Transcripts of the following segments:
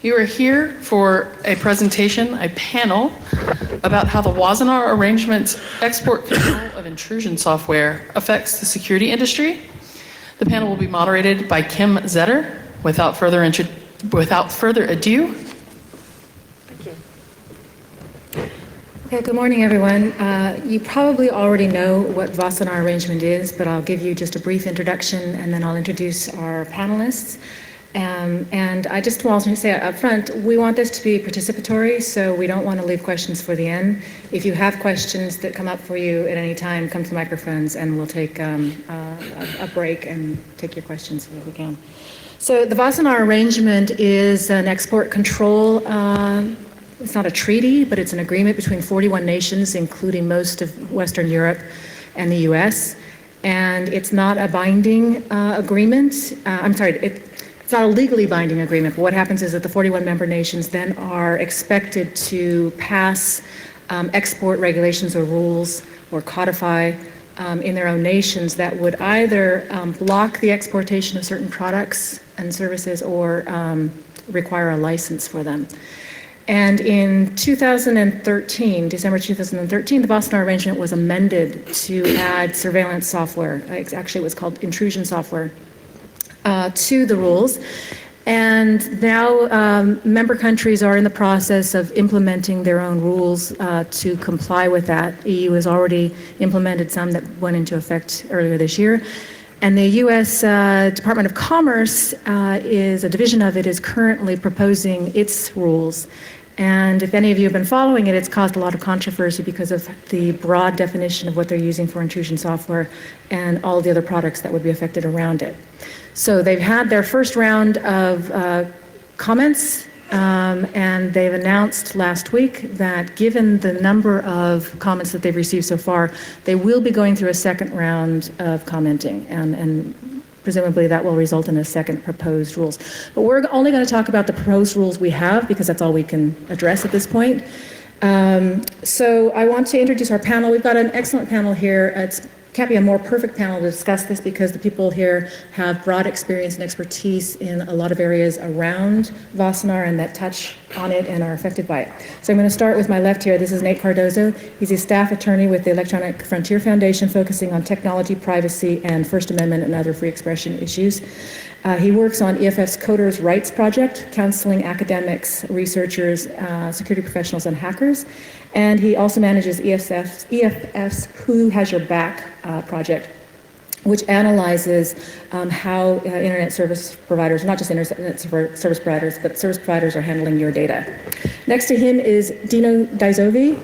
You are here for a presentation, a panel, about how the Wassenaar Arrangement's export control of intrusion software affects the security industry. The panel will be moderated by Kim Zetter. Without further ado. Thank you. Okay, good morning, everyone. You probably already know what Wassenaar Arrangement is, but I'll give you just a brief introduction and then I'll introduce our panelists. And I just want to say up front, we want this to be participatory, so we don't want to leave questions for the end. If you have questions that come up for you at any time, come to the microphones and we'll take a break and take your questions if we can. So the Wassenaar Arrangement is an export control, it's not a treaty, but it's an agreement between 41 nations, including most of Western Europe and the US. And it's not a binding agreement. It's not a legally binding agreement, but what happens is that the 41 member nations then are expected to pass export regulations or rules or codify in their own nations that would either block the exportation of certain products and services or require a license for them. And in 2013, December 2013, the Wassenaar Arrangement was amended to add surveillance software. Actually, it was called Intrusion software. To the rules. And now member countries are in the process of implementing their own rules to comply with that. EU has already implemented some that went into effect earlier this year. And the US Department of Commerce is a division of it is currently proposing its rules. And if any of you have been following it, it's caused a lot of controversy because of the broad definition of what they're using for intrusion software and all the other products that would be affected around it. So they've had their first round of comments, and they've announced last week that given the number of comments that they've received so far, they will be going through a second round of commenting, and presumably that will result in a second proposed rules. But we're only going to talk about the proposed rules we have because that's all we can address at this point. So I want to introduce our panel. We've got an excellent panel here. It can't be a more perfect panel to discuss this because the people here have broad experience and expertise in a lot of areas around Wassenaar and that touch on it and are affected by it. So I'm going to start with my left here. This is Nate Cardozo. He's a staff attorney with the Electronic Frontier Foundation focusing on technology, privacy, and First Amendment and other free expression issues. He works on EFF's Coders' Rights Project, counseling academics, researchers, security professionals, and hackers. And he also manages EFF's Who Has Your Back project, which analyzes how internet service providers, not just internet service providers, but service providers are handling your data. Next to him is Dino Dizovi,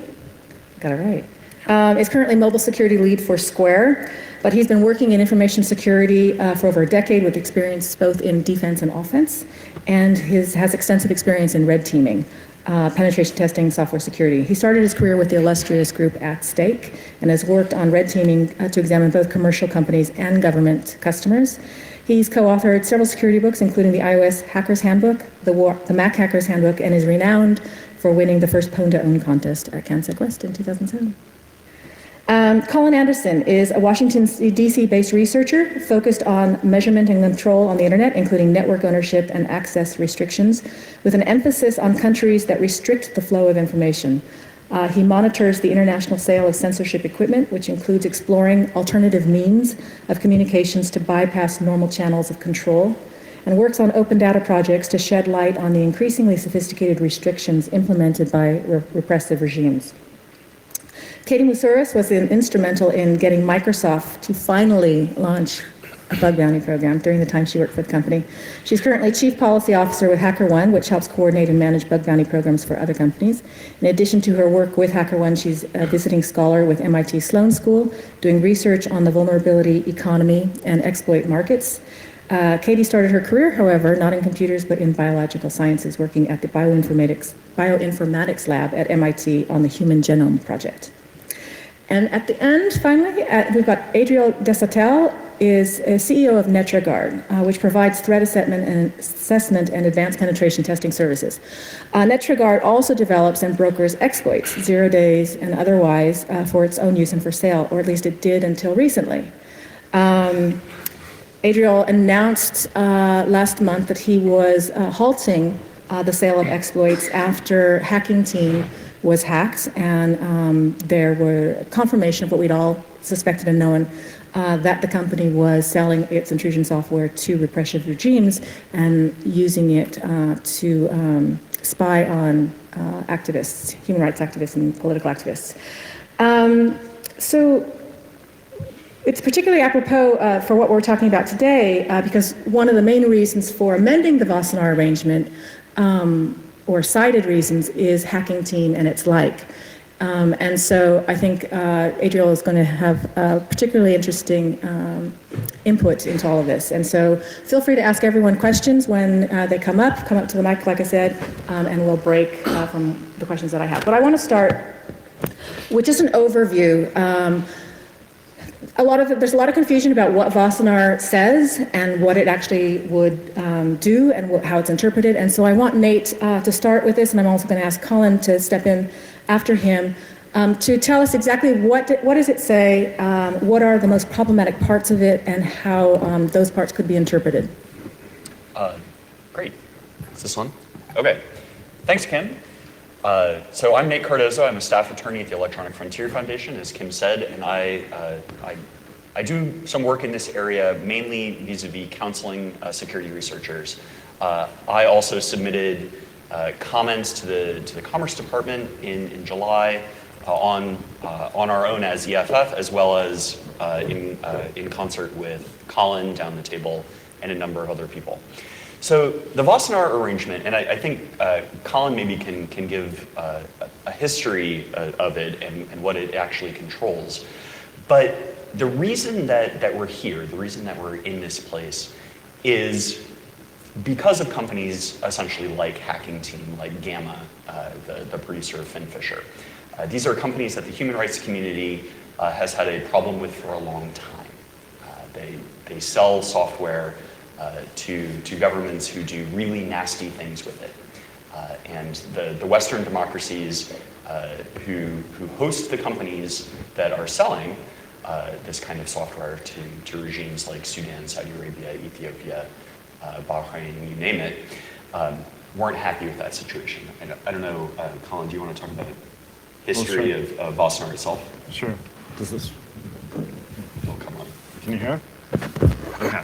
got it right, is currently mobile security lead for Square, but he's been working in information security for over a decade with experience both in defense and offense, and has extensive experience in red teaming. Penetration testing, software security. He started his career with the illustrious group At Stake and has worked on red teaming to examine both commercial companies and government customers. He's co-authored several security books, including the iOS Hacker's Handbook, the Mac Hacker's Handbook, and is renowned for winning the first Pwn to Own contest at CanSec West in 2007. Colin Anderson is a Washington, D.C.-based researcher focused on measurement and control on the internet, including network ownership and access restrictions, with an emphasis on countries that restrict the flow of information. He monitors the international sale of censorship equipment, which includes exploring alternative means of communications to bypass normal channels of control, and works on open data projects to shed light on the increasingly sophisticated restrictions implemented by repressive regimes. Katie Musuris was instrumental in getting Microsoft to finally launch a bug bounty program during the time she worked for the company. She's currently Chief Policy Officer with HackerOne, which helps coordinate and manage bug bounty programs for other companies. In addition to her work with HackerOne, she's a visiting scholar with MIT Sloan School, doing research on the vulnerability economy and exploit markets. Katie started her career, however, not in computers, but in biological sciences, working at the bioinformatics lab at MIT on the Human Genome Project. And at the end, finally, we've got Adriel Desatel, is a CEO of NetraGuard, which provides threat assessment and advanced penetration testing services. NetraGuard also develops and brokers exploits, 0 days and otherwise, for its own use and for sale, or at least it did until recently. Adriel announced last month that he was halting the sale of exploits after Hacking Team was hacked, and there were confirmation of what we'd all suspected and known, that the company was selling its intrusion software to repressive regimes and using it to spy on activists, human rights activists and political activists. So it's particularly apropos for what we're talking about today, because one of the main reasons for amending the Wassenaar arrangement, or cited reasons, is Hacking Team and its like. And so I think Adriel is going to have a particularly interesting input into all of this. And so feel free to ask everyone questions when they come up to the mic, like I said, and we'll break from the questions that I have. But I want to start with just an overview. There's a lot of confusion about what Wassenaar says and what it actually would do and how it's interpreted. And so I want Nate to start with this, and I'm also going to ask Colin to step in after him to tell us exactly what does it say, what are the most problematic parts of it, and how those parts could be interpreted. Great. Is this one? Okay. Thanks, Kim. So I'm Nate Cardozo. I'm a staff attorney at the Electronic Frontier Foundation, as Kim said, and I do some work in this area, mainly vis-a-vis counseling security researchers. I also submitted comments to the Commerce Department in July on our own as EFF, as well as in concert with Colin down the table and a number of other people. So the Wassenaar arrangement, and I think Colin maybe can give a history of it and what it actually controls. But the reason that we're here, the reason that we're in this place, is because of companies essentially like Hacking Team, like Gamma, the producer of FinFisher. These are companies that the human rights community has had a problem with for a long time. They sell software to governments who do really nasty things with it. And the Western democracies who host the companies that are selling this kind of software to regimes like Sudan, Saudi Arabia, Ethiopia, Bahrain, you name it, weren't happy with that situation. And I don't know, Colin, do you want to talk about the history of Wassenaar itself? Sure. Does this? Oh, come on. Can you hear? Okay.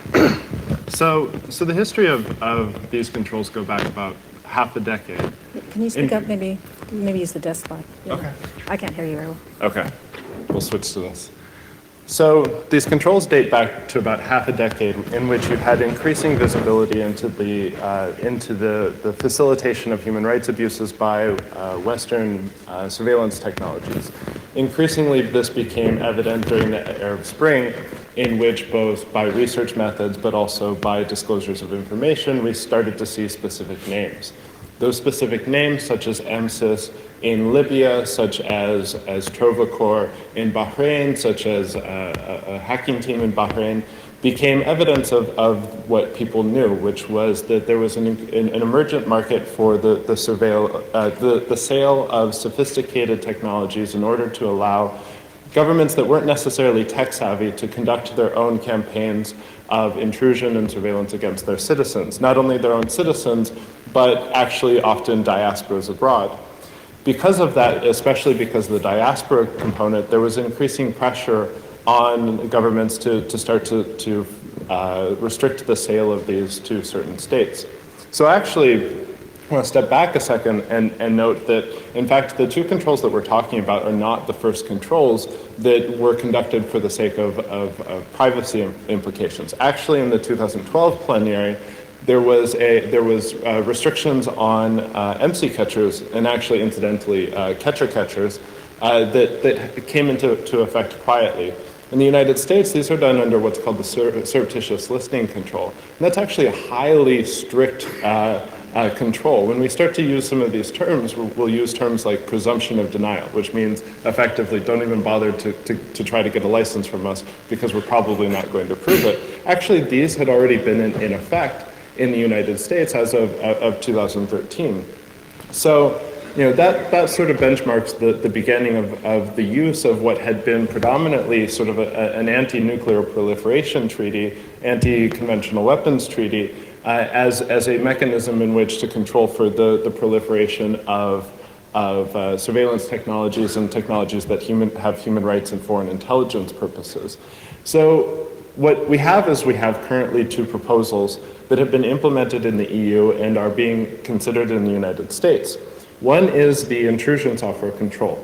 So the history of these controls go back about half a decade. Can you speak up, maybe use the desk spot? Yeah. Okay. I can't hear you very well. Okay. We'll switch to this. So these controls date back to about half a decade, in which you've had increasing visibility into the facilitation of human rights abuses by Western surveillance technologies. Increasingly, this became evident during the Arab Spring, in which both by research methods but also by disclosures of information, we started to see specific names. Those specific names, such as MSIS in Libya, such as Trovacor in Bahrain, such as a Hacking Team in Bahrain, became evidence of what people knew, which was that there was an emergent market for the sale of sophisticated technologies in order to allow governments that weren't necessarily tech savvy to conduct their own campaigns of intrusion and surveillance against their citizens. Not only their own citizens, but actually often diasporas abroad. Because of that, especially because of the diaspora component, there was increasing pressure on governments to start to restrict the sale of these to certain states. So actually, I want to step back a second and note that, in fact, the two controls that we're talking about are not the first controls that were conducted for the sake of privacy implications. Actually, in the 2012 plenary, there was restrictions on MC catchers, and actually, incidentally, catchers that came into effect quietly. In the United States, these are done under what's called the surreptitious listening control. And that's actually a highly strict control. When we start to use some of these terms, we'll use terms like presumption of denial, which means effectively don't even bother to try to get a license from us because we're probably not going to prove it. Actually, these had already been in effect in the United States as of 2013. So, that sort of benchmarks the beginning of the use of what had been predominantly sort of an anti-nuclear proliferation treaty, anti-conventional weapons treaty, as a mechanism in which to control for the proliferation of surveillance technologies and technologies that have human rights and foreign intelligence purposes. So what we have is we have currently 2 proposals that have been implemented in the EU and are being considered in the United States. One is the intrusion software control.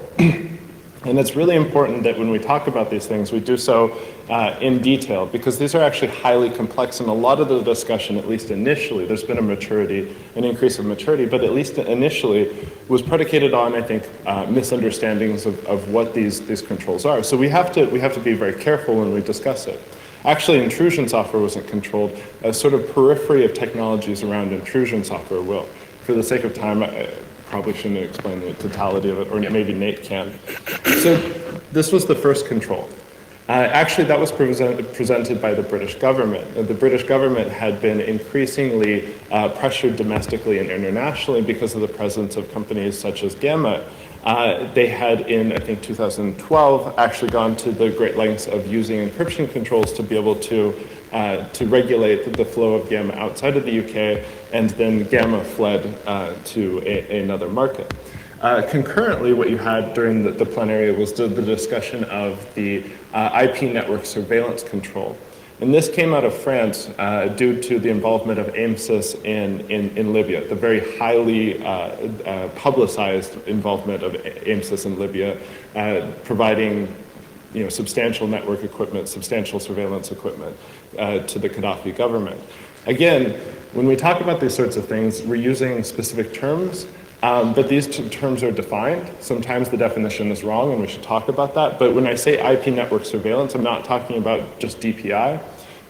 And it's really important that when we talk about these things, we do so in detail, because these are actually highly complex, and a lot of the discussion, at least initially, there's been an increase of maturity, but at least initially was predicated on, I think, misunderstandings of what these controls are. So we have to be very careful when we discuss it. Actually, intrusion software wasn't controlled. A sort of periphery of technologies around intrusion software will. For the sake of time, I probably shouldn't explain the totality of it, or maybe Nate can. So this was the first control. Actually, that was presented by the British government. The British government had been increasingly pressured domestically and internationally because of the presence of companies such as Gamma. They had, in I think 2012, actually gone to the great lengths of using encryption controls to be able to regulate the flow of Gamma outside of the UK, and then Gamma fled to another market. Concurrently, what you had during the plenary was the discussion of the IP network surveillance control. And this came out of France due to the involvement of AIMSIS in Libya, the very highly publicized involvement of AIMSIS in Libya, providing substantial network equipment, substantial surveillance equipment to the Gaddafi government. Again, when we talk about these sorts of things, we're using specific terms, but these terms are defined. Sometimes the definition is wrong, and we should talk about that. But when I say IP network surveillance, I'm not talking about just DPI.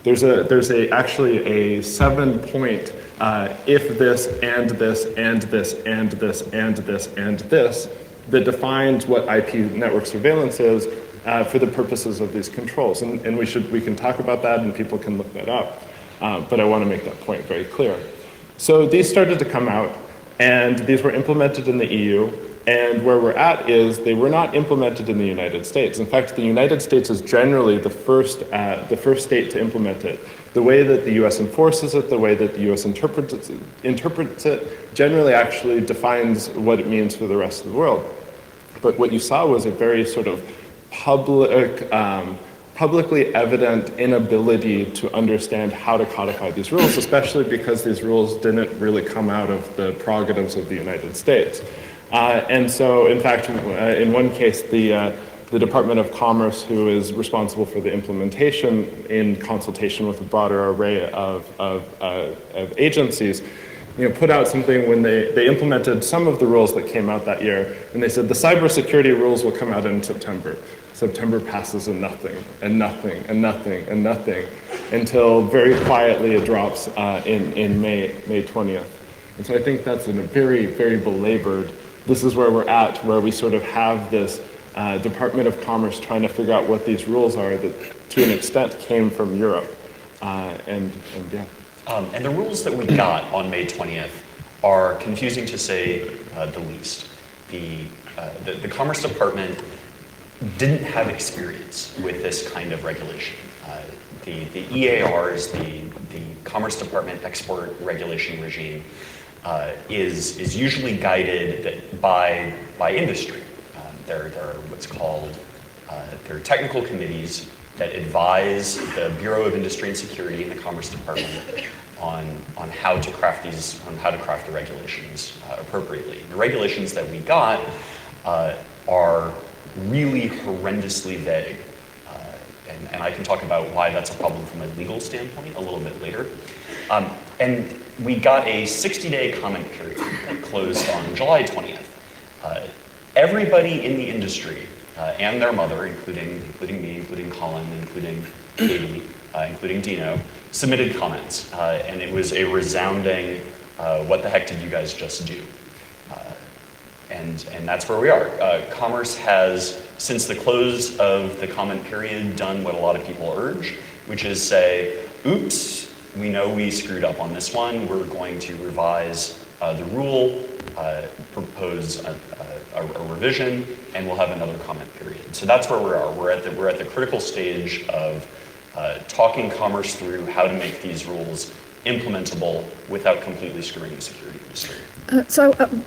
There's actually a 7-point if this and this and this and this and this and this that defines what IP network surveillance is for the purposes of these controls. And we can talk about that, and people can look that up. But I want to make that point very clear. So these started to come out, and these were implemented in the EU. And where we're at is they were not implemented in the United States. In fact, the United States is generally the first state to implement it. The way that the US enforces it, the way that the US interprets it, generally actually defines what it means for the rest of the world. But what you saw was a very sort of publicly evident inability to understand how to codify these rules, especially because these rules didn't really come out of the prerogatives of the United States. And so, in fact, in one case, the Department of Commerce, who is responsible for the implementation in consultation with a broader array of agencies, put out something when they implemented some of the rules that came out that year, and they said the cybersecurity rules will come out in September. September passes and nothing, and nothing, and nothing, and nothing, until very quietly it drops in May 20th. And so I think that's in a very, very belabored, this is where we're at, where we sort of have this Department of Commerce trying to figure out what these rules are that to an extent came from Europe. And yeah. And the rules that we got on May 20th are confusing to say the least. The Commerce Department didn't have experience with this kind of regulation. The EARs, the Commerce Department export regulation regime, is usually guided by industry. There are what's called there are technical committees that advise the Bureau of Industry and Security in the Commerce Department on how to craft the regulations appropriately. The regulations that we got are really horrendously vague, and I can talk about why that's a problem from a legal standpoint a little bit later. And we got a 60-day comment period that closed on July 20th. Everybody in the industry and their mother, including me, including Colin, including Katie, including Dino, submitted comments, and it was a resounding, what the heck did you guys just do? And that's where we are. Commerce has, since the close of the comment period, done what a lot of people urge, which is say, oops, we know we screwed up on this one. We're going to revise the rule, propose a revision, and we'll have another comment period. So that's where we are. We're at the critical stage of talking Commerce through how to make these rules implementable without completely screwing the security industry.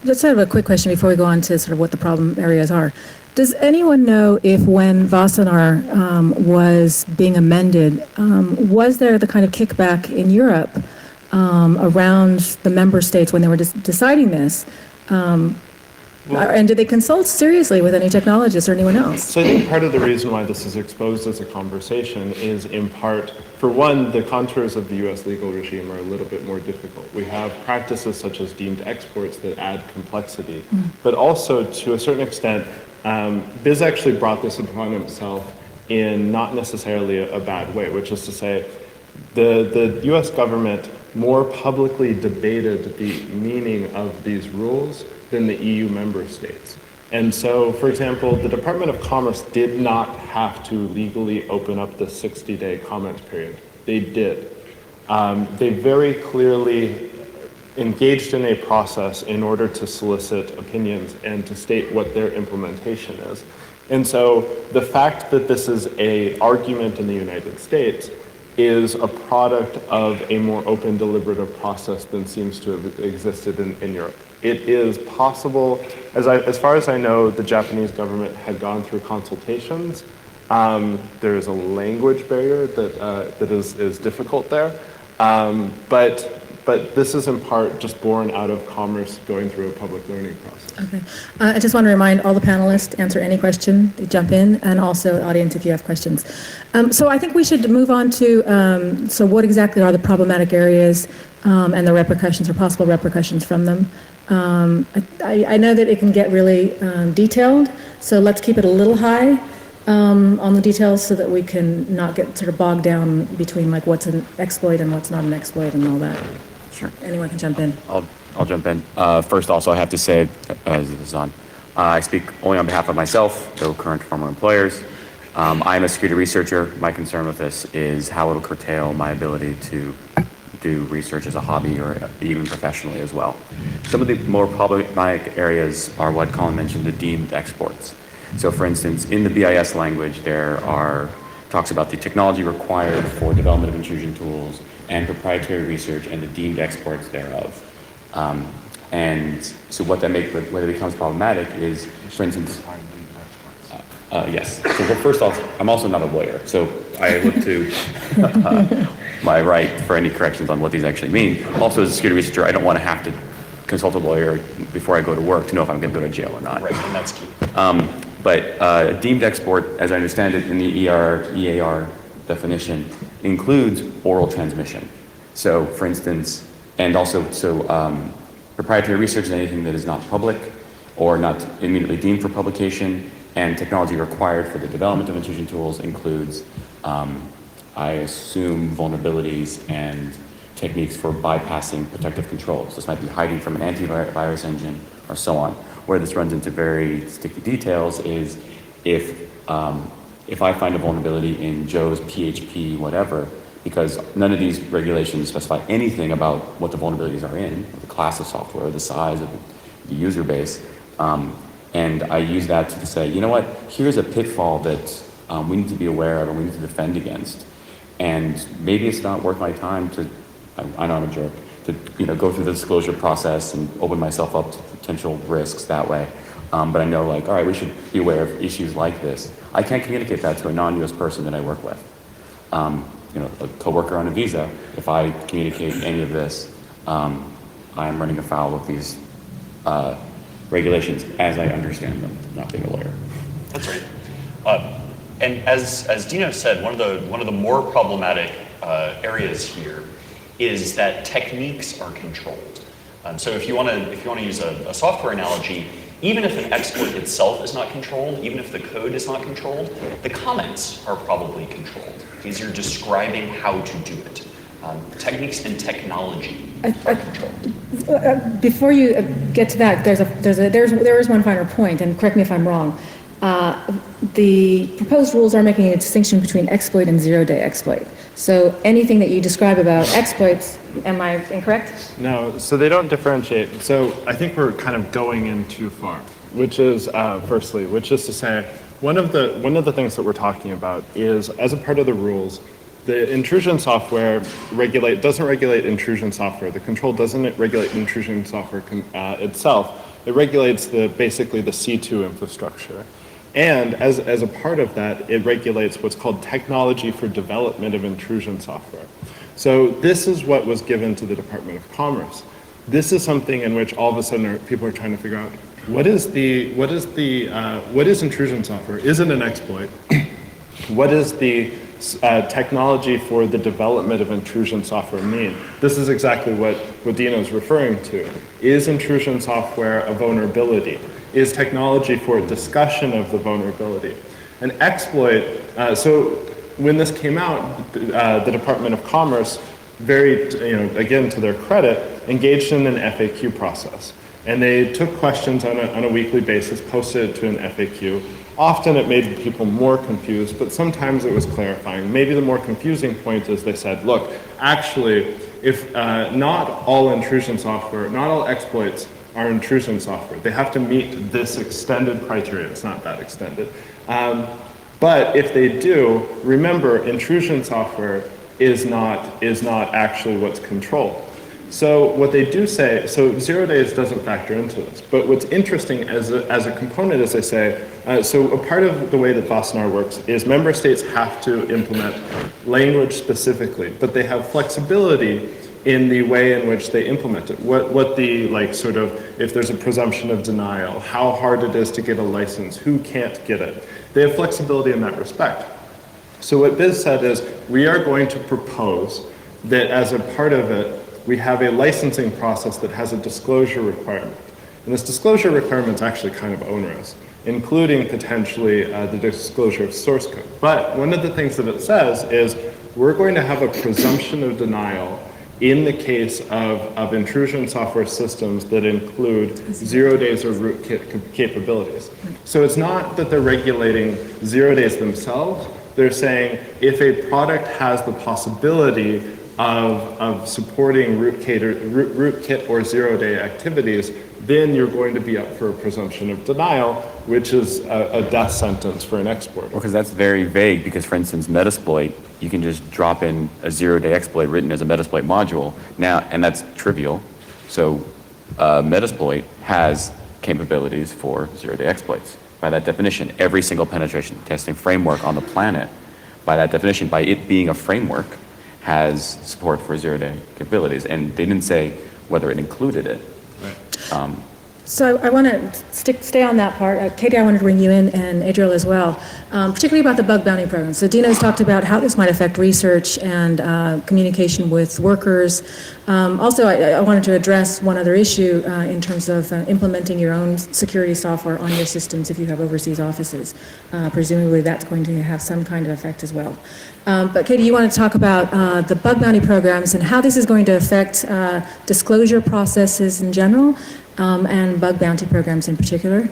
Just have a quick question before we go on to sort of what the problem areas are. Does anyone know if when Wassenaar was being amended, was there the kind of kickback in Europe around the member states when they were deciding this? And did they consult seriously with any technologists or anyone else? So I think part of the reason why this is exposed as a conversation is in part, for one, the contours of the US legal regime are a little bit more difficult. We have practices such as deemed exports that add complexity, but also to a certain extent, Biz actually brought this upon himself in not necessarily a bad way, which is to say, the US government more publicly debated the meaning of these rules than the EU member states. And so, for example, the Department of Commerce did not have to legally open up the 60-day comment period. They did. They very clearly engaged in a process in order to solicit opinions and to state what their implementation is. And so the fact that this is an argument in the United States is a product of a more open deliberative process than seems to have existed in Europe. It is possible, as far as I know, the Japanese government had gone through consultations. There is a language barrier that is difficult there, but this is in part just born out of commerce going through a public learning process. Okay. I just want to remind all the panelists, answer any question, jump in, and also audience if you have questions. So I think we should move on to, so what exactly are the problematic areas and the repercussions or possible repercussions from them. I know that it can get really detailed, so let's keep it a little high on the details so that we can not get sort of bogged down between like what's an exploit and what's not an exploit and all that. Sure. Anyone can jump in. I'll jump in. First, also, I have to say, as this is on, I speak only on behalf of myself, though current former employers. I'm a security researcher. My concern with this is how it'll curtail my ability to do research as a hobby or even professionally as well. Some of the more problematic areas are what Colin mentioned, the deemed exports. So for instance, in the BIS language, talks about the technology required for development of intrusion tools and proprietary research and the deemed exports thereof. And so what it becomes problematic is, for instance, yes. So first off, I'm also not a lawyer, so I look to my right for any corrections on what these actually mean. Also, as a security researcher, I don't want to have to consult a lawyer before I go to work to know if I'm going to go to jail or not. Right, and that's key. But deemed export, as I understand it in the EAR definition, includes oral transmission. So, for instance, and also, proprietary research is anything that is not public or not immediately deemed for publication, and technology required for the development of intrusion tools includes, I assume, vulnerabilities and techniques for bypassing protective controls. This might be hiding from an antivirus engine or so on. Where this runs into very sticky details is if I find a vulnerability in Joe's PHP whatever, because none of these regulations specify anything about what the vulnerabilities are in, the class of software, the size of the user base, and I use that to say, you know what, here's a pitfall that we need to be aware of and we need to defend against. And maybe it's not worth my time to, I know I'm a jerk, to go through the disclosure process and open myself up to potential risks that way. But I know, like, all right, we should be aware of issues like this. I can't communicate that to a non-US person that I work with. A coworker on a visa, if I communicate any of this, I am running afoul of these regulations as I understand them, not being a lawyer. That's right. And as Dino said, one of the more problematic areas here is that techniques are controlled. So if you want to use a software analogy, even if an export itself is not controlled, even if the code is not controlled, the comments are probably controlled because you're describing how to do it. Techniques and technology are controlled. Before you get to that, there is one finer point, and correct me if I'm wrong. The proposed rules are making a distinction between exploit and zero-day exploit. So anything that you describe about exploits, am I incorrect? No, so they don't differentiate. So I think we're kind of going in too far, which is to say, one of the things that we're talking about is, as a part of the rules, The intrusion software doesn't regulate intrusion software. The control doesn't regulate intrusion software itself. It regulates basically the C2 infrastructure. And as a part of that, it regulates what's called technology for development of intrusion software. So this is what was given to the Department of Commerce. This is something in which all of a sudden people are trying to figure out what is intrusion software? Is it an exploit? What is the technology for the development of intrusion software mean? This is exactly what Dino is referring to. Is intrusion software a vulnerability? Is technology for discussion of the vulnerability? An exploit, so when this came out, the Department of Commerce, again to their credit, engaged in an FAQ process. And they took questions on a weekly basis, posted it to an FAQ. Often it made people more confused, but sometimes it was clarifying. Maybe the more confusing point is they said, look, actually, if not all intrusion software, not all exploits are intrusion software. They have to meet this extended criteria. It's not that extended. But if they do, remember, intrusion software is not actually what's controlled. So what they do say, so 0 days doesn't factor into this, but what's interesting as a component, as I say, so a part of the way that Wassenaar works is member states have to implement language specifically, but they have flexibility in the way in which they implement it. What the, like, sort of, if there's a presumption of denial, how hard it is to get a license, who can't get it. They have flexibility in that respect. So what Biz said is, we are going to propose that as a part of it, we have a licensing process that has a disclosure requirement. And this disclosure requirement is actually kind of onerous, including potentially the disclosure of source code. But one of the things that it says is, we're going to have a presumption of denial in the case of intrusion software systems that include 0 days of rootkit capabilities. So it's not that they're regulating 0 days themselves. They're saying if a product has the possibility of supporting rootkit or 0 day activities, then you're going to be up for a presumption of denial, which is a death sentence for an exporter. Well, because that's very vague, because for instance, Metasploit, you can just drop in a 0 day exploit written as a Metasploit module now, and that's trivial. So Metasploit has capabilities for 0 day exploits. By that definition, every single penetration testing framework on the planet, by that definition, by it being a framework, has support for 0 day capabilities. And they didn't say whether it included it. Right. So I want to stay on that part. Katie, I wanted to bring you in, and Adriel as well, particularly about the bug bounty program. So Dino's talked about how this might affect research and communication with workers. Also, I wanted to address one other issue in terms of implementing your own security software on your systems if you have overseas offices. Presumably that's going to have some kind of effect as well. But Katie, you want to talk about the bug bounty programs and how this is going to affect disclosure processes in general, and bug bounty programs in particular?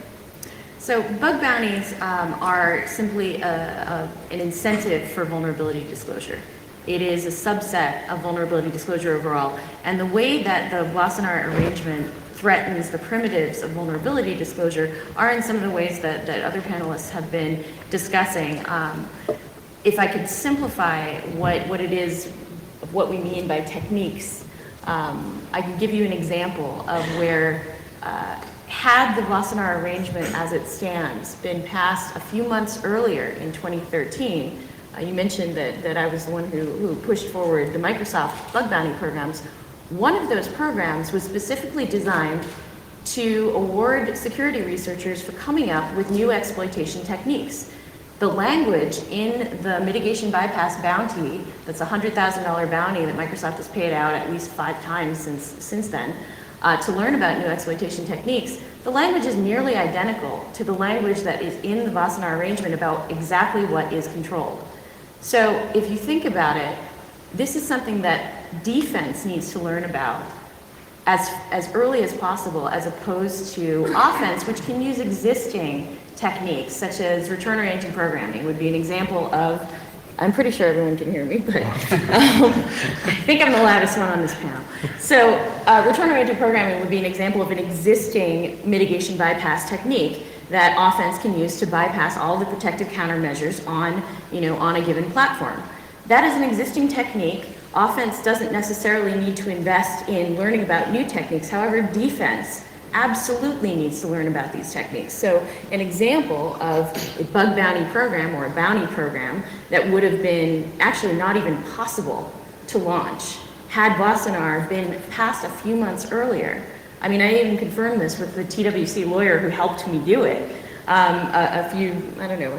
So bug bounties are simply an incentive for vulnerability disclosure. It is a subset of vulnerability disclosure overall. And the way that the Wassenaar arrangement threatens the primitives of vulnerability disclosure are in some of the ways that other panelists have been discussing. If I could simplify what it is, what we mean by techniques, I can give you an example of where had the Wassenaar arrangement as it stands been passed a few months earlier in 2013, you mentioned that I was the one who pushed forward the Microsoft bug bounty programs. One of those programs was specifically designed to award security researchers for coming up with new exploitation techniques. The language in the mitigation bypass bounty, that's a $100,000 bounty that Microsoft has paid out at least 5 times since then, to learn about new exploitation techniques, the language is nearly identical to the language that is in the Wassenaar arrangement about exactly what is controlled. So if you think about it, this is something that defense needs to learn about as early as possible, as opposed to offense, which can use existing techniques, such as return-oriented programming would be an example of, I'm pretty sure everyone can hear me, but I think I'm the loudest one on this panel. So return-oriented programming would be an example of an existing mitigation bypass technique that offense can use to bypass all the protective countermeasures on a given platform. That is an existing technique. Offense doesn't necessarily need to invest in learning about new techniques. However, defense absolutely needs to learn about these techniques. So an example of a bug bounty program or a bounty program that would have been actually not even possible to launch had Wassenaar been passed a few months earlier. I mean, I even confirmed this with the TWC lawyer who helped me do it I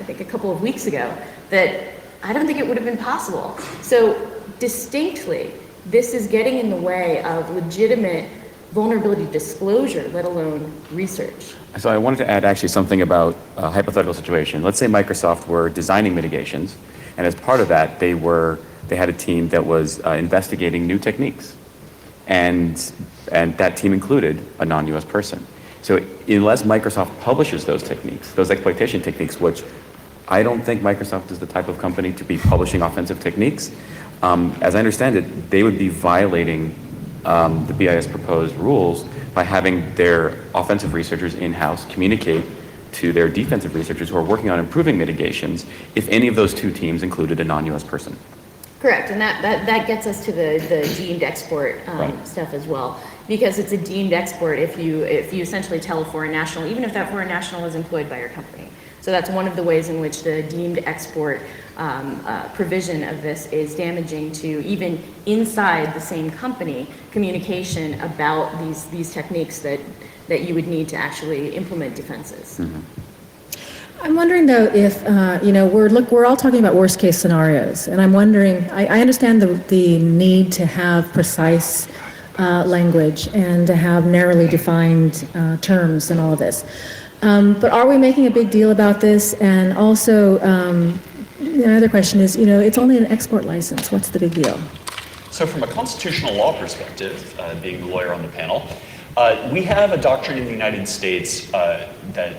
think a couple of weeks ago, that I don't think it would have been possible. So distinctly, this is getting in the way of legitimate vulnerability disclosure, let alone research. So I wanted to add actually something about a hypothetical situation. Let's say Microsoft were designing mitigations, and as part of that, they had a team that was investigating new techniques, and that team included a non-US person. So unless Microsoft publishes those techniques, those exploitation techniques, which I don't think Microsoft is the type of company to be publishing offensive techniques, as I understand it, they would be violating the BIS proposed rules by having their offensive researchers in-house communicate to their defensive researchers who are working on improving mitigations if any of those two teams included a non-US person. Correct, and that gets us to the deemed export Right. stuff as well, because it's a deemed export if you essentially tell a foreign national, even if that foreign national is employed by your company. So that's one of the ways in which the deemed export provision of this is damaging to even inside the same company communication about these techniques that you would need to actually implement defenses. Mm-hmm. I'm wondering though if, we're all talking about worst case scenarios, and I'm wondering, I understand the need to have precise language and to have narrowly defined terms and all of this. But are we making a big deal about this? And also, the other question is, it's only an export license. What's the big deal? So from a constitutional law perspective, being the lawyer on the panel, we have a doctrine in the United States that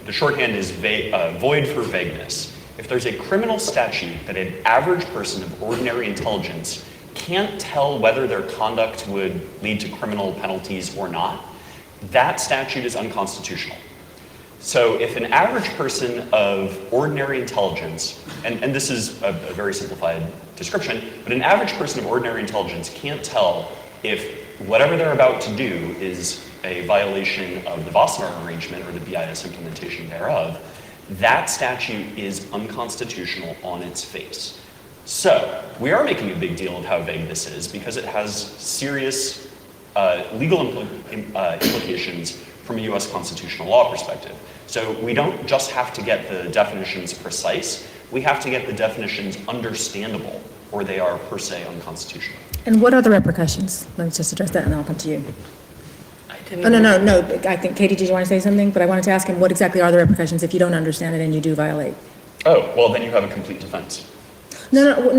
the shorthand is void for vagueness. If there's a criminal statute that an average person of ordinary intelligence can't tell whether their conduct would lead to criminal penalties or not, that statute is unconstitutional. So if an average person of ordinary intelligence, and this is a very simplified description, but an average person of ordinary intelligence can't tell if whatever they're about to do is a violation of the Wassenaar arrangement or the BIS implementation thereof, that statute is unconstitutional on its face. So we are making a big deal of how vague this is because it has serious legal implications from a US constitutional law perspective. So we don't just have to get the definitions precise, we have to get the definitions understandable, or they are per se unconstitutional. And what are the repercussions? Let's just address that and then I'll come to you. Oh, no. I think, Katie, did you want to say something? But I wanted to ask him, what exactly are the repercussions if you don't understand it and you do violate? Oh, well, then you have a complete defense. No.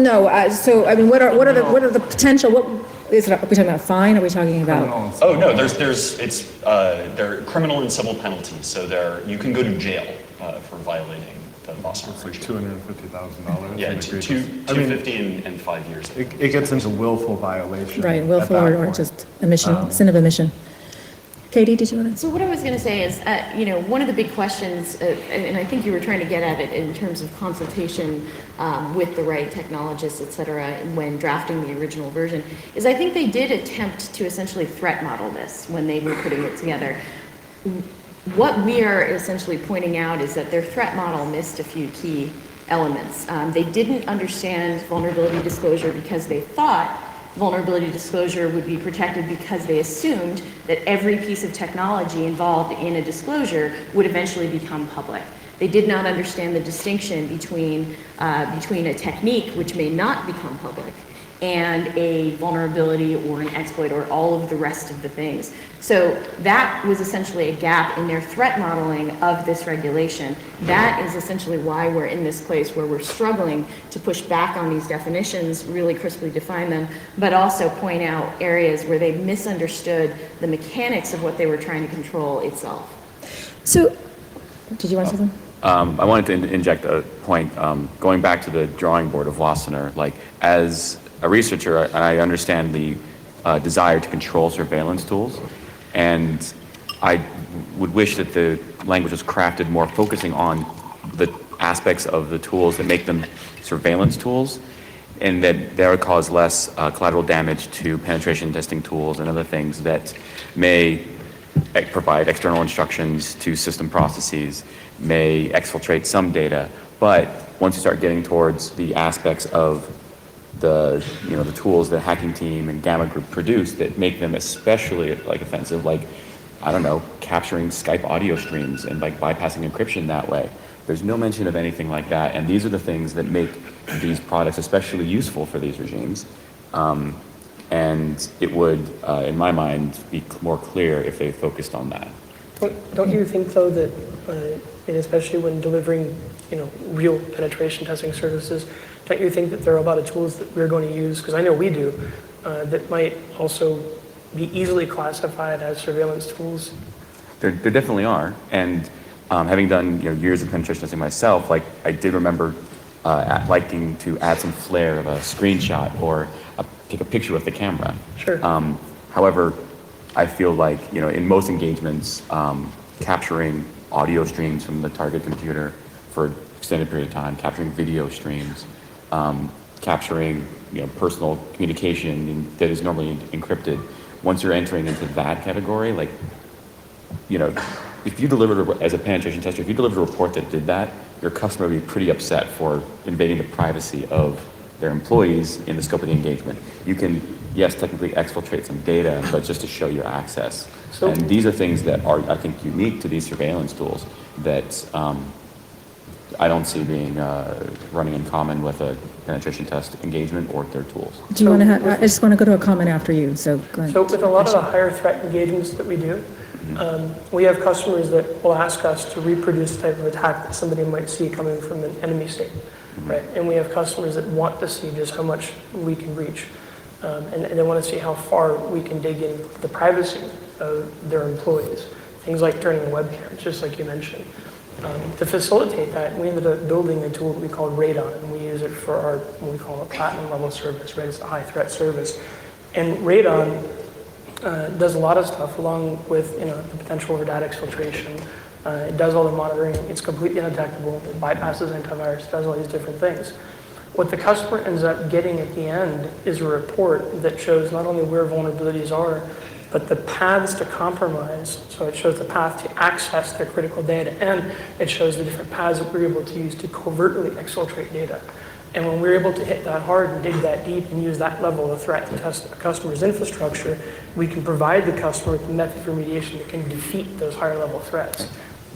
So, I mean, what are the potential, are we talking about a fine? Are we talking about? Oh, no, there are criminal and civil penalties. So you can go to jail for violating the Wassenaar It's like arrangement. $250,000. Yeah, and $250 and 5 years. it gets into willful violation. Right, willful at that or point. just omission, sin of omission. Katie, did you want to? So what I was going to say is, one of the big questions, and I think you were trying to get at it in terms of consultation with the right technologists, et cetera, when drafting the original version, is I think they did attempt to essentially threat model this when they were putting it together. What we are essentially pointing out is that their threat model missed a few key elements. They didn't understand vulnerability disclosure because they thought vulnerability disclosure would be protected because they assumed that every piece of technology involved in a disclosure would eventually become public. They did not understand the distinction between a technique which may not become public and a vulnerability or an exploit or all of the rest of the things. So that was essentially a gap in their threat modeling of this regulation. That is essentially why we're in this place where we're struggling to push back on these definitions, really crisply define them, but also point out areas where they misunderstood the mechanics of what they were trying to control itself. So, did you want to say something? I wanted to inject a point, going back to the drawing board of Wassenaar, as a researcher, I understand the desire to control surveillance tools, and I would wish that the language was crafted more focusing on the aspects of the tools that make them surveillance tools, and that would cause less collateral damage to penetration testing tools and other things that may provide external instructions to system processes, may exfiltrate some data, but once you start getting towards the aspects of the tools that hacking team and Gamma Group produce that make them especially like offensive, like, I don't know, capturing Skype audio streams and like bypassing encryption that way. There's no mention of anything like that, and these are the things that make these products especially useful for these regimes. And it would, in my mind, be more clear if they focused on that. Don't you think, though, that, and especially when delivering, real penetration testing services, don't you think that there are a lot of tools that we're going to use, because I know we do, that might also be easily classified as surveillance tools? There definitely are, and having done years of penetration testing myself, like I did remember liking to add some flair of a screenshot or take a picture with the camera. Sure. However, I feel like in most engagements, capturing audio streams from the target computer for an extended period of time, capturing video streams, capturing personal communication that is normally encrypted. Once you're entering into that category, like if you delivered as a penetration tester, if you delivered a report that did that, your customer would be pretty upset for invading the privacy of their employees in the scope of the engagement. You can, yes, technically exfiltrate some data, but just to show your access. And these are things that are, I think, unique to these surveillance tools that I don't see being running in common with a penetration test engagement or their tools. Do you want to I just want to go to a comment after you, so go ahead. So with a lot of the higher threat engagements that we do, we have customers that will ask us to reproduce the type of attack that somebody might see coming from an enemy state, right? And we have customers that want to see just how much we can reach, and they want to see how far we can dig in the privacy of their employees. Things like turning the webcams, just like you mentioned. To facilitate that, we ended up building a tool that we called Radon, and we use it for our, what we call a platinum level service, right? It's a high threat service. And Radon does a lot of stuff along with the potential for data exfiltration. It does all the monitoring. It's completely undetectable. It bypasses antivirus. Does all these different things. What the customer ends up getting at the end is a report that shows not only where vulnerabilities are, but the paths to compromise. So it shows the path to access their critical data, and it shows the different paths that we're able to use to covertly exfiltrate data. And when we're able to hit that hard and dig that deep and use that level of threat to test a customer's infrastructure, we can provide the customer with a method of remediation that can defeat those higher level threats.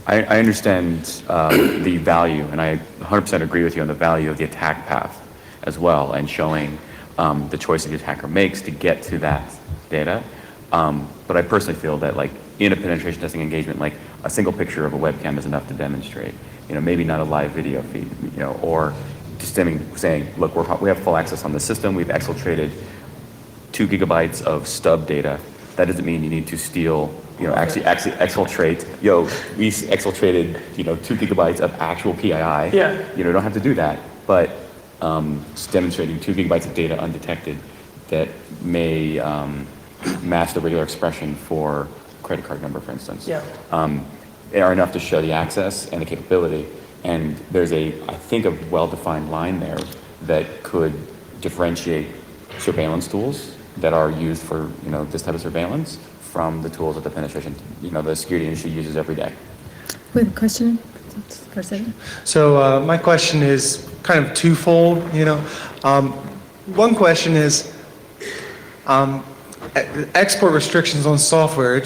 I understand the value, and I 100% agree with you on the value of the attack path as well, and showing the choice the attacker makes to get to that data. But I personally feel that, like, in a penetration testing engagement, like a single picture of a webcam is enough to demonstrate. Maybe not a live video feed, or just saying, look, we have full access on the system. We've exfiltrated 2 gigabytes of stub data. That doesn't mean you need to steal, actually exfiltrate. We exfiltrated, 2 gigabytes of actual PII. Yeah. You don't have to do that, but just demonstrating 2 gigabytes of data undetected that may match the regular expression for credit card number, for instance. Yeah. Are enough to show the access and the capability. And there's I think, a well-defined line there that could differentiate surveillance tools that are used for, this type of surveillance from the tools that the penetration, the security industry uses every day. We have a question for a second. So my question is kind of twofold. One question is export restrictions on software.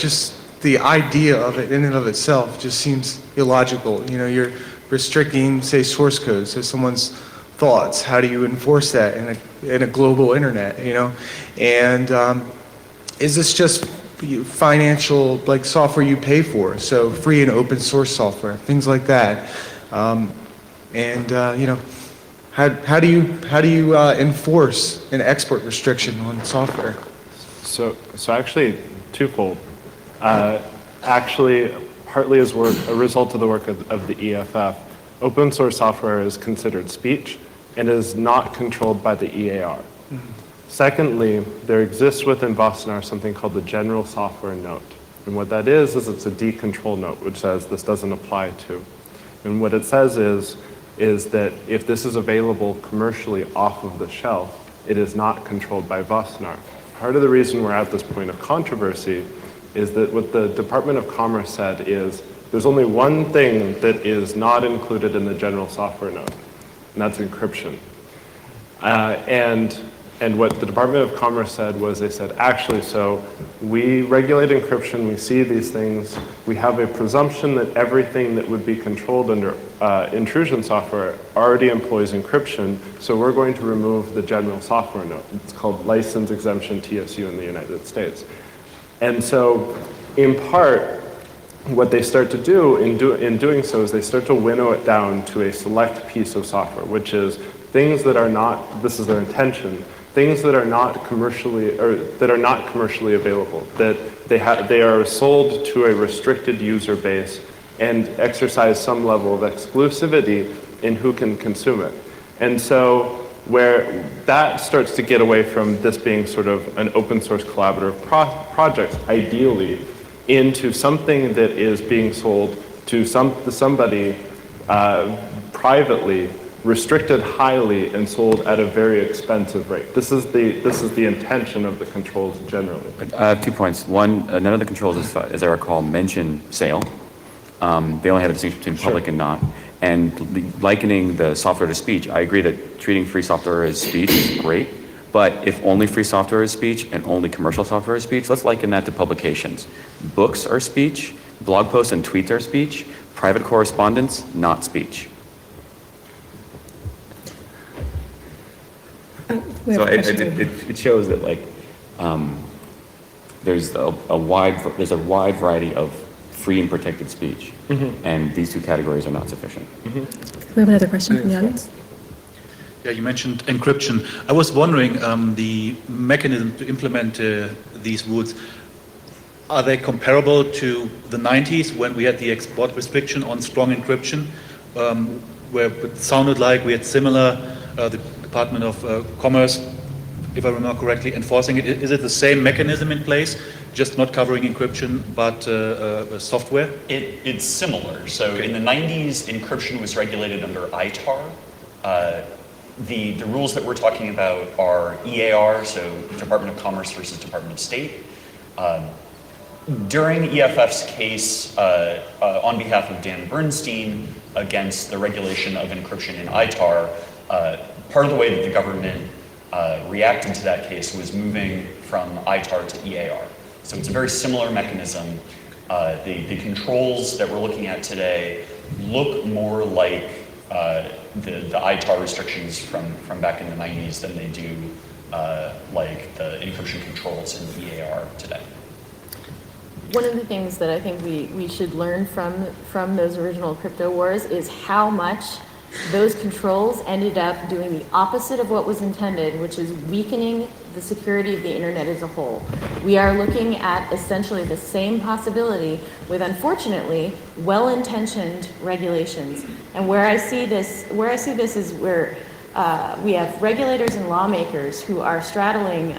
The idea of it in and of itself just seems illogical. You're restricting, say, source code, so someone's thoughts. How do you enforce that in a global internet? And is this just financial, like software you pay for? So free and open source software, things like that. How do you enforce an export restriction on software? So actually twofold. Actually, partly as a result of the work of the EFF, open source software is considered speech and is not controlled by the EAR. Mm-hmm. Secondly, there exists within Wassenaar something called the general software note. And what that is it's a decontrol note, which says this doesn't apply to. And what it says is is that if this is available commercially off of the shelf, it is not controlled by Wassenaar. Part of the reason we're at this point of controversy is that what the Department of Commerce said is there's only one thing that is not included in the general software node, and that's encryption. And what the Department of Commerce said was they said, actually, so we regulate encryption, we see these things, we have a presumption that everything that would be controlled under intrusion software already employs encryption, so we're going to remove the general software node. It's called license exemption TSU in the United States. And so, in part, what they start to do in doing so is they start to winnow it down to a select piece of software, which is things that are not, this is their intention, things that are not commercially available, that they are sold to a restricted user base and exercise some level of exclusivity in who can consume it. And so where that starts to get away from this being sort of an open source collaborative project, ideally, into something that is being sold to somebody privately, restricted highly, and sold at a very expensive rate. This is the intention of the controls generally. 2 points. One, none of the controls, as I recall, mention sale. They only have a distinction between public and not. And likening the software to speech, I agree that treating free software as speech is great. But if only free software is speech and only commercial software is speech, let's liken that to publications. Books are speech, blog posts and tweets are speech, private correspondence, not speech. So it shows that there's a wide variety of free and protected speech, and these two categories are not sufficient. We have another question from the audience. Yeah, you mentioned encryption. I was wondering, the mechanism to implement these rules, are they comparable to the 90s when we had the export restriction on strong encryption, where it sounded like we had similar, the Department of Commerce, if I remember correctly, enforcing it. Is it the same mechanism in place, just not covering encryption, but software? It's similar. So in the 90s, encryption was regulated under ITAR. The rules that we're talking about are EAR, so Department of Commerce versus Department of State. During EFF's case, on behalf of Dan Bernstein, against the regulation of encryption in ITAR, part of the way that the government reacted to that case was moving from ITAR to EAR. So it's a very similar mechanism. The controls that we're looking at today look more like the ITAR restrictions from back in the 90s than they do like the encryption controls in EAR today. One of the things that I think we should learn from those original crypto wars is how much those controls ended up doing the opposite of what was intended, which is weakening the security of the internet as a whole. We are looking at essentially the same possibility with, unfortunately, well-intentioned regulations. And where I see this is where we have regulators and lawmakers who are straddling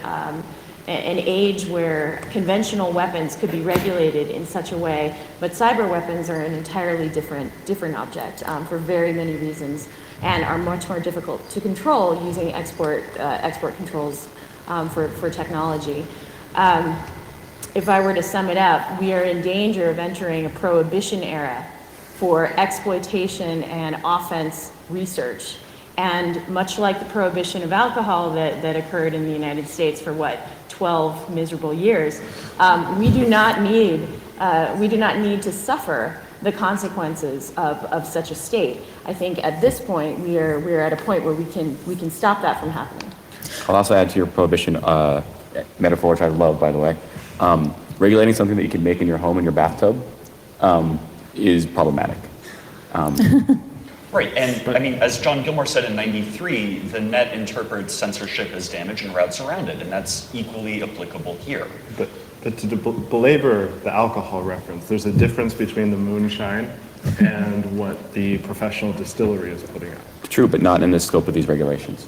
an age where conventional weapons could be regulated in such a way, but cyber weapons are an entirely different object for very many reasons, and are much more difficult to control using export controls for technology. If I were to sum it up, we are in danger of entering a prohibition era for exploitation and offense research. And much like the prohibition of alcohol that occurred in the United States for 12 miserable years, we do not need to suffer the consequences of such a state. I think at this point we are at a point where we can stop that from happening. I'll also add to your prohibition metaphor, which I love, by the way. Regulating something that you can make in your home in your bathtub is problematic. Right, and I mean, as John Gilmore said in '93, the net interprets censorship as damage and routes around it, and that's equally applicable here. But to belabor the alcohol reference, there's a difference between the moonshine and what the professional distillery is putting out. True, but not in the scope of these regulations.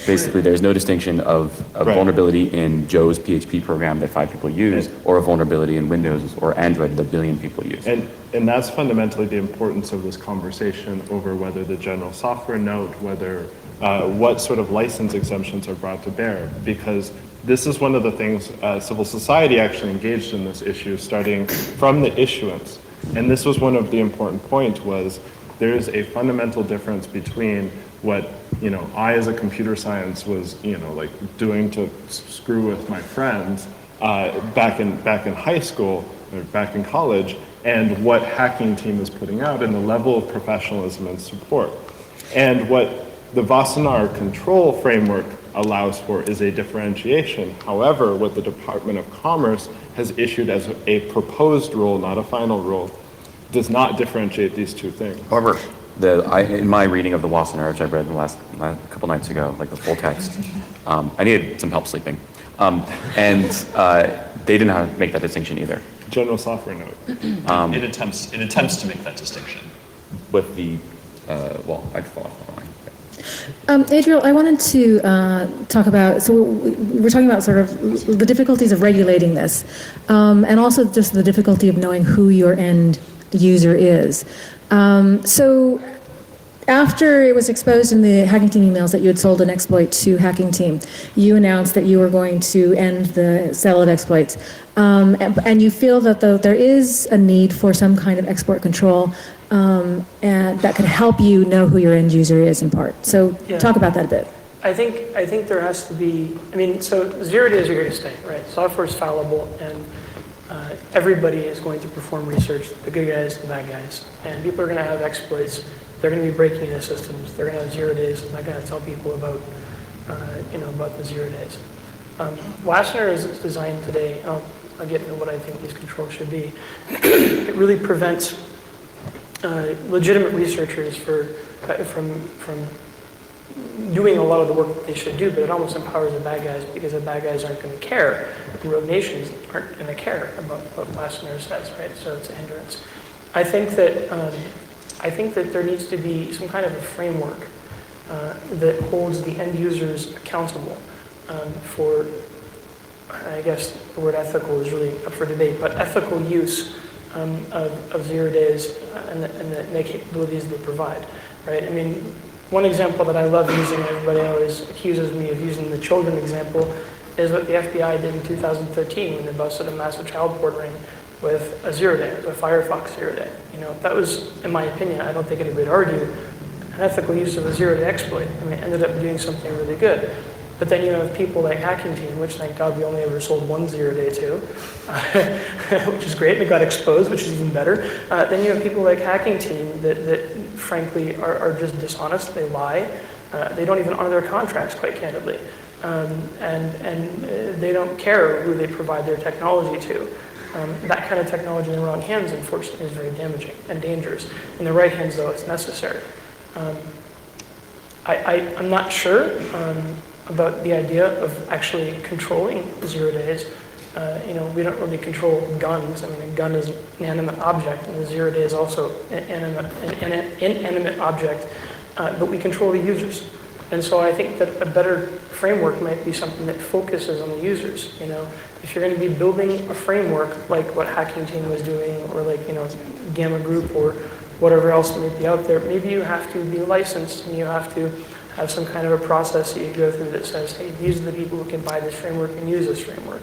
Basically, there's no distinction of a Right. vulnerability in Joe's PHP program that 5 people use, or a vulnerability in Windows or Android that 1 billion people use. And that's fundamentally the importance of this conversation over whether the general software note, whether what sort of license exemptions are brought to bear, because this is one of the things civil society actually engaged in this issue starting from the issuance. And this was one of the important points was there is a fundamental difference between what, I as a computer science was, like doing to screw with my friends back in high school or back in college, and what hacking team is putting out and the level of professionalism and support. And what the Wassenaar control framework allows for is a differentiation. However, what the Department of Commerce has issued as a proposed rule, not a final rule, does not differentiate these two things. However, in my reading of the Wassenaar, which I read the last couple nights ago, like the full text, I needed some help sleeping. And they did not make that distinction either. General software note. It attempts to make that distinction. With the, I'd fall off the line. Adriel, I wanted to talk about, so we're talking about sort of the difficulties of regulating this, and also just the difficulty of knowing who your end user is. So after it was exposed in the Hacking Team emails that you had sold an exploit to Hacking Team, you announced that you were going to end the sale of exploits. And you feel that there is a need for some kind of export control and that could help you know who your end user is in part. So Yeah. talk about that a bit. I think there has to be, so 0 days are here to stay, right? Software is fallible, and everybody is going to perform research, the good guys, the bad guys. And people are going to have exploits. They're going to be breaking into systems. They're going to have 0 days. I'm not going to tell people about, about the 0 days. Wassenaar is designed today, I'll get into what I think these controls should be. It really prevents legitimate researchers from doing a lot of the work that they should do, but it almost empowers the bad guys because the bad guys aren't going to care. The rogue nations aren't going to care about what Wassenaar says, right? So it's a hindrance. I think that there needs to be some kind of a framework that holds the end users accountable for, I guess the word ethical is really up for debate, but ethical use of 0 days and the capabilities they provide, right? One example that I love using, everybody always accuses me of using the children example, is what the FBI did in 2013 when they busted a massive child porn ring with a 0 day, a Firefox 0 day. That was, in my opinion, I don't think anybody would argue, an ethical use of a 0 day exploit. It ended up doing something really good. But then you have people like Hacking Team, which thank God we only ever sold 1 0 day to, which is great, and it got exposed, which is even better. Then you have people like Hacking Team that frankly are just dishonest, they lie, they don't even honor their contracts, quite candidly. And they don't care who they provide their technology to. That kind of technology in the wrong hands, unfortunately, is very damaging and dangerous. In the right hands, though, it's necessary. I'm not sure about the idea of actually controlling 0 days. We don't really control guns. A gun is an inanimate object, and the 0 day is also an inanimate object, but we control the users. And so I think that a better framework might be something that focuses on the users. If you're going to be building a framework like what Hacking Team was doing, or like, Gamma Group or whatever else may be out there, maybe you have to be licensed and you have to have some kind of a process that you go through that says, hey, these are the people who can buy this framework and use this framework.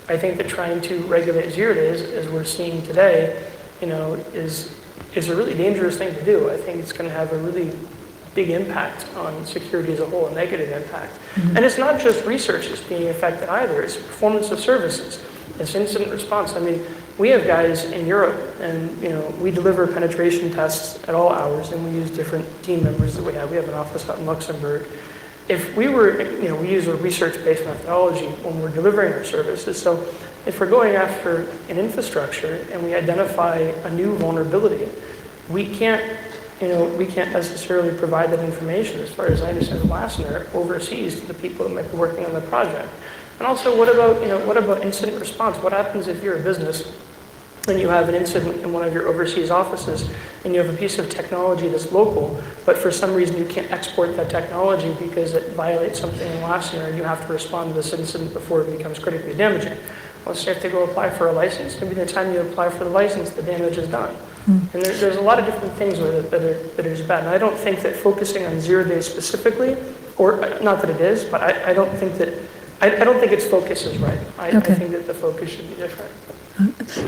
I think that trying to regulate 0 days, as we're seeing today, is a really dangerous thing to do. I think it's going to have a really big impact on security as a whole, a negative impact. Mm-hmm. And it's not just research that's being affected either, it's performance of services, it's incident response. We have guys in Europe, and we deliver penetration tests at all hours, and we use different team members that we have. We have an office out in Luxembourg. If we were, we use a research-based methodology when we're delivering our services. So if we're going after an infrastructure and we identify a new vulnerability, we can't necessarily provide that information, as far as I understand, Wassenaar overseas to the people that might be working on the project. And also, what about incident response? What happens if you're a business then you have an incident in one of your overseas offices, and you have a piece of technology that's local, but for some reason you can't export that technology because it violates something in Wassenaar, and you have to respond to this incident before it becomes critically damaging. Well, so you have to go apply for a license. Maybe the time you apply for the license, the damage is done. And there's a lot of different things with it that are just bad. And I don't think that focusing on 0 days specifically, or not that it is, but I don't think its focus is right. I think that the focus should be different.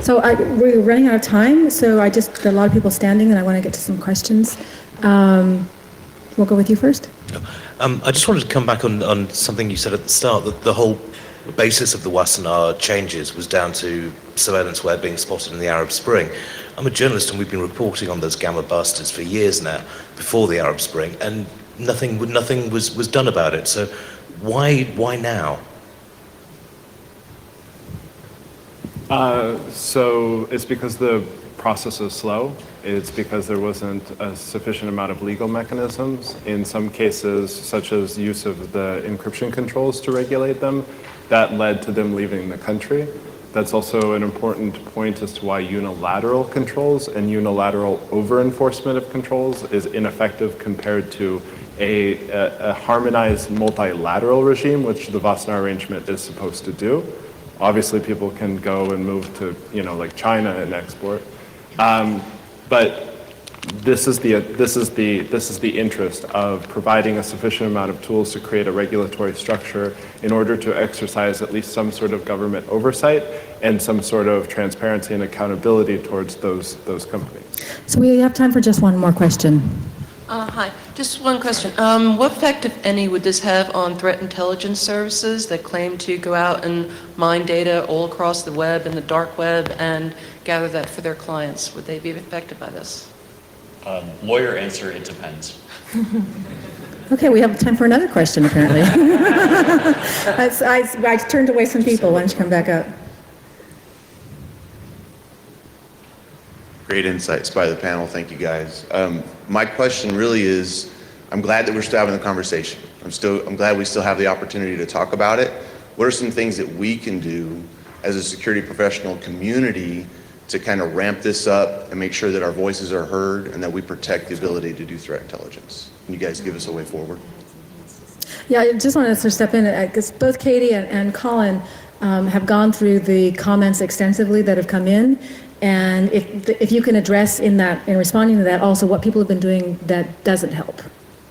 So we're running out of time, so there are a lot of people standing, and I want to get to some questions. We'll go with you first. I just wanted to come back on something you said at the start, that the whole basis of the Wassenaar changes was down to surveillance ware being spotted in the Arab Spring. I'm a journalist, and we've been reporting on those gamma busters for years now, before the Arab Spring, and nothing was done about it. So why now? So it's because the process is slow. It's because there wasn't a sufficient amount of legal mechanisms. In some cases, such as use of the encryption controls to regulate them, that led to them leaving the country. That's also an important point as to why unilateral controls and unilateral over-enforcement of controls is ineffective compared to a harmonized multilateral regime, which the Wassenaar arrangement is supposed to do. Obviously, people can go and move to, like China and export, but this is the interest of providing a sufficient amount of tools to create a regulatory structure in order to exercise at least some sort of government oversight and some sort of transparency and accountability towards those companies. So we have time for just one more question. Hi, just one question. What effect, if any, would this have on threat intelligence services that claim to go out and mine data all across the web and the dark web and gather that for their clients? Would they be affected by this? Lawyer answer, it depends. Okay, we have time for another question, apparently. I turned away some people. Why don't you come back up? Great insights by the panel. Thank you, guys. My question really is, I'm glad that we're still having the conversation. I'm glad we still have the opportunity to talk about it. What are some things that we can do as a security professional community to kind of ramp this up and make sure that our voices are heard and that we protect the ability to do threat intelligence? Can you guys give us a way forward? Yeah, I just wanted to step in, because both Katie and Colin have gone through the comments extensively that have come in. And if you can address in responding to that also what people have been doing that doesn't help,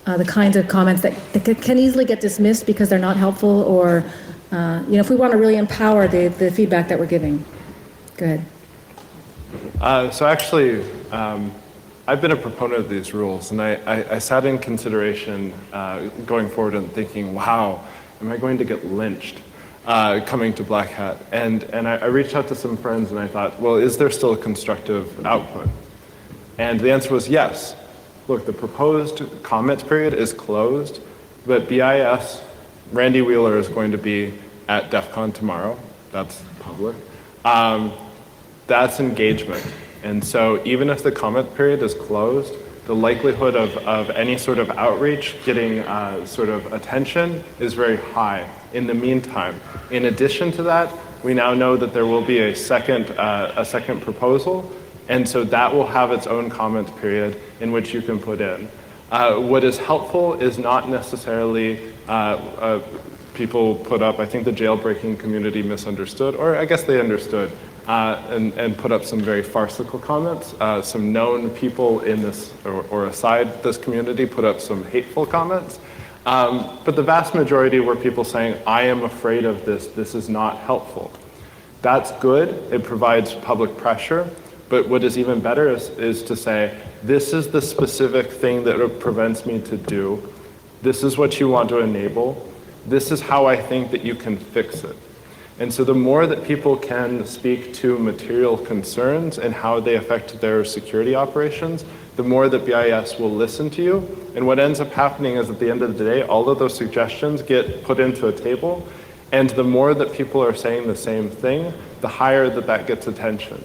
the kinds of comments that can easily get dismissed because they're not helpful, or if we want to really empower the feedback that we're giving. Go ahead. So actually, I've been a proponent of these rules, and I sat in consideration going forward and thinking, wow, am I going to get lynched? Coming to Black Hat. And I reached out to some friends and I thought, well, is there still a constructive output? And the answer was yes. Look, the proposed comment period is closed, but BIS, Randy Wheeler is going to be at DEF CON tomorrow. That's public. That's engagement. And so even if the comment period is closed, the likelihood of any sort of outreach getting sort of attention is very high. In the meantime, in addition to that, we now know that there will be a second proposal, and so that will have its own comment period in which you can put in. What is helpful is not necessarily people put up, I think the jailbreaking community misunderstood, or I guess they understood, and put up some very farcical comments. Some known people in this, or aside this community, put up some hateful comments. But the vast majority were people saying, I am afraid of this is not helpful. That's good, it provides public pressure, but what is even better is to say, this is the specific thing that it prevents me to do, this is what you want to enable, this is how I think that you can fix it. And so the more that people can speak to material concerns and how they affect their security operations, the more that BIS will listen to you. And what ends up happening is at the end of the day, all of those suggestions get put into a table. And the more that people are saying the same thing, the higher that gets attention.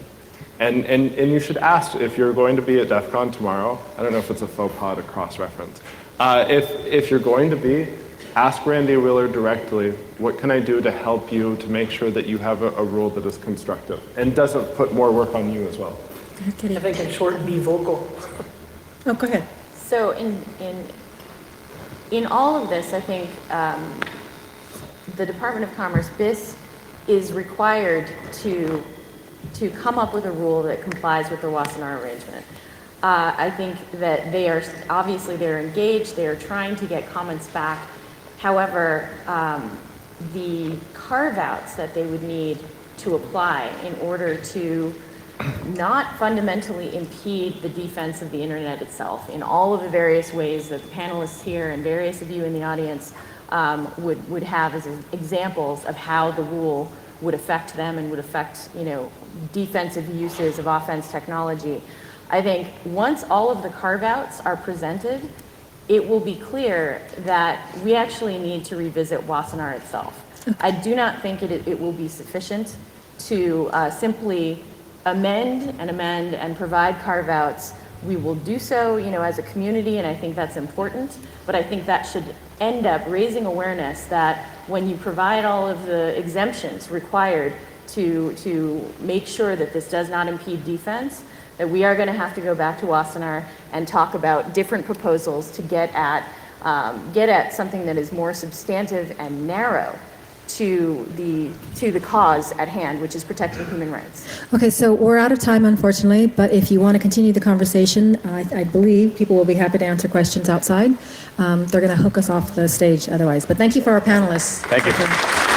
And you should ask if you're going to be at DEF CON tomorrow. I don't know if it's a faux pas to cross-reference. If you're going to be, ask Randy Wheeler directly, what can I do to help you to make sure that you have a rule that is constructive and doesn't put more work on you as well? I think in short, be vocal. Oh, go ahead. So in all of this, I think the Department of Commerce, BIS, is required to come up with a rule that complies with the Wassenaar arrangement. I think that they're engaged, they are trying to get comments back. However, the carve-outs that they would need to apply in order to not fundamentally impede the defense of the internet itself in all of the various ways that the panelists here and various of you in the audience would have as examples of how the rule would affect them and would affect, defensive uses of offense technology. I think once all of the carve-outs are presented, it will be clear that we actually need to revisit Wassenaar itself. I do not think it will be sufficient to simply amend and provide carve-outs. We will do so, as a community, and I think that's important, but I think that should end up raising awareness that when you provide all of the exemptions required to make sure that this does not impede defense, that we are going to have to go back to Wassenaar and talk about different proposals to get at something that is more substantive and narrow to the cause at hand, which is protecting human rights. Okay, so we're out of time, unfortunately, but if you want to continue the conversation, I believe people will be happy to answer questions outside. They're going to hook us off the stage otherwise. But thank you for our panelists. Thank you.